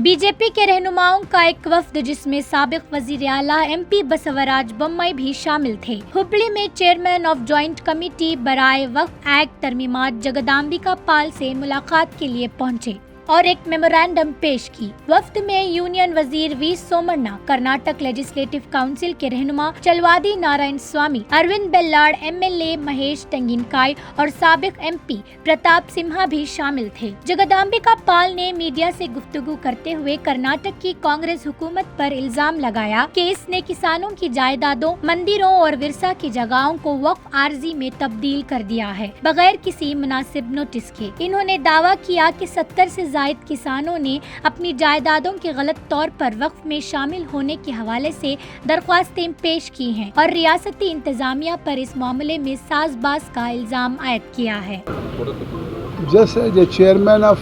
BJP के रहनुमाओं का एक वफ्द जिसमें साबिक वजीर आला MP बसवराज बोम्मई भी शामिल थे। हुबली में चेयरमैन ऑफ जॉइंट कमेटी बराए वक्फ एक्ट तरमीमात जगदाम्बिका पाल से मुलाकात के लिए पहुंचे और एक मेमोरेंडम पेश की। वफ्द में यूनियन वजीर वी सोमन्ना, कर्नाटक लेजिस्लेटिव काउंसिल के रहनुमा चलवादी नारायण स्वामी, अरविंद बेल्लाड़, MLA महेश तेंगिनकाई और साबिक MP प्रताप सिम्हा भी शामिल थे। जगदाम्बिका पाल ने मीडिया से गुफ्तगू करते हुए कर्नाटक की कांग्रेस हुकूमत पर इल्जाम लगाया कि इसने किसानों की जायदादों, मंदिरों और विरसा की जगहों को वक्फ आर्जी में तब्दील कर दिया है बगैर किसी मुनासिब नोटिस के। इन्होंने दावा किया कि 70 से जायद किसानों ने अपनी जायदादों के गलत तौर पर वक्फ में शामिल होने के हवाले से दरख्वास्तें पेश की हैं और रियासती इंतजामिया पर इस मामले में साजबाज का इल्जाम आयद किया है। Just as a chairman of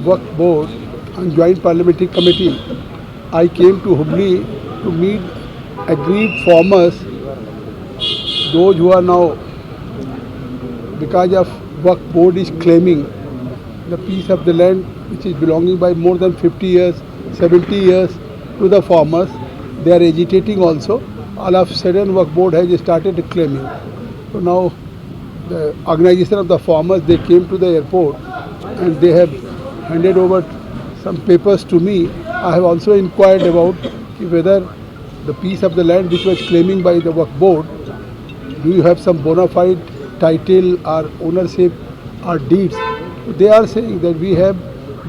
Waqf Board and Joint Parliamentary Committee, I came to Hubli to meet aggrieved farmers, those who are now, because of Waqf Board is claiming the piece of the land which is belonging by more than 50 years, 70 years to the farmers. They are agitating also. All of a sudden Waqf Board has started claiming. So now the organization of the farmers, they came to the airport and they have handed over some papers to me. I have also inquired about whether the piece of the land which was claiming by the Waqf Board, do you have some bona fide title or ownership or deeds? They are saying that we have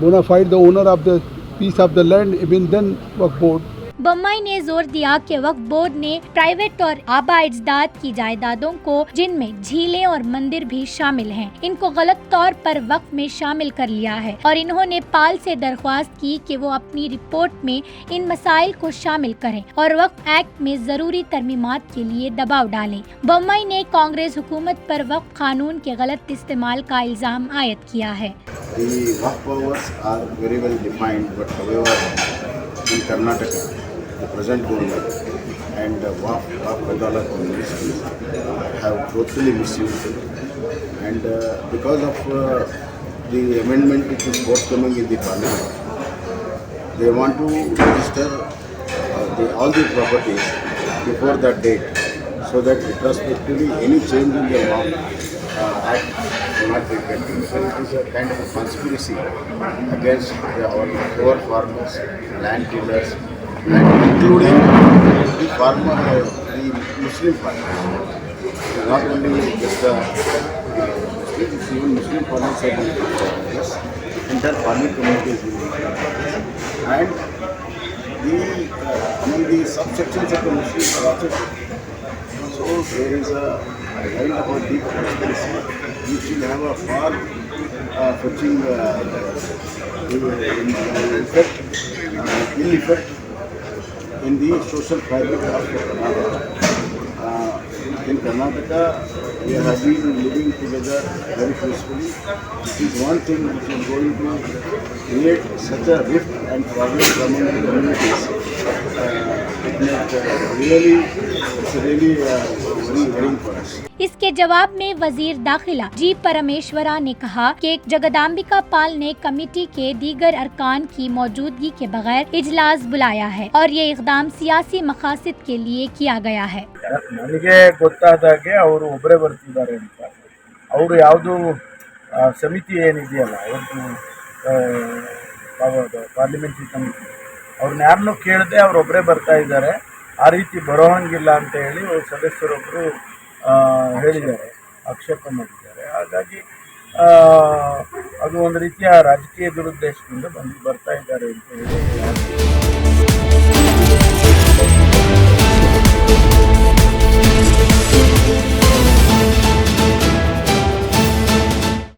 bona fide the owner of the piece of the land, even then Waqf Board. Bommai ने जोर दिया कि वक्फ board ने private और आबा अजदाद की जायदादों को, जिनमें झीलें और मंदिर भी शामिल हैं, इनको गलत तौर पर वक्फ में शामिल कर लिया है और इन्होंने पाल से दरख्वास्त की कि वो अपनी रिपोर्ट में इन मसाइल को शामिल करें और वक्फ एक्ट में जरूरी तरमीमात के लिए दबाव डालें। बोम्मई ने कांग्रेस हुकूमत पर वक्फ कानून के गलत इस्तेमाल का इल्जाम आयद किया है। The present government and Waqf Adalat ministries have totally misused it, and because of the amendment which is forthcoming in the parliament, they want to register all the properties before that date, so that retrospectively any change in the Waqf Act will not be effective. So it is a kind of a conspiracy against our poor farmers, land tillers, and including the farmer, the Muslim farmers. Not only just the Muslims, even Muslim farmers have been affected. Yes, entire farming community is being affected. And among the subsections of the Muslims are also affected. So there is a kind of a deep conspiracy which will have a far-fetching ill effect in the social fabric of Karnataka. In Karnataka, we have been living together very peacefully. It is one thing which is going to create such a rift and problems among the communities. It's really very worrying for us. इसके जवाब में वजीर दाखिला जी परमेश्वरा ने कहा कि जगदाम्बिका पाल ने कमेटी के दीगर अरकान की मौजूदगी के बगैर इजलास बुलाया है और ये इक़दाम सियासी मकासद के लिए किया गया है। ನನಗೆ ಗೊತ್ತಾದಾಗೆ ಅವರು ಒಬ್ಬರೇ ಬರ್ತಿದ್ದಾರೆ ಅಂತ, ಅವರು ಯಾವುದು ಸಮಿತಿ ಏನಿದೆಯಲ್ಲ ಅವ್ರದ್ದು ಪಾರ್ಲಿಮೆಂಟ್ರಿ ಕಮಿಟಿ, ಅವ್ರನ್ನ ಯಾರನ್ನೂ ಕೇಳದೆ ಅವರೊಬ್ಬರೇ ಬರ್ತಾ ಇದ್ದಾರೆ, ಆ ರೀತಿ ಬರೋ ಹಂಗಿಲ್ಲ ಅಂತ ಹೇಳಿ ಸದಸ್ಯರೊಬ್ಬರು ಹೇಳಿದ್ದಾರೆ, ಆಕ್ಷೇಪ ಮಾಡಿದ್ದಾರೆ. ಹಾಗಾಗಿ ಅದು ಒಂದು ರೀತಿಯ ರಾಜಕೀಯ ದುರುದ್ದೇಶದಿಂದ ಬರ್ತಾ ಇದ್ದಾರೆ ಅಂತ ಹೇಳಿ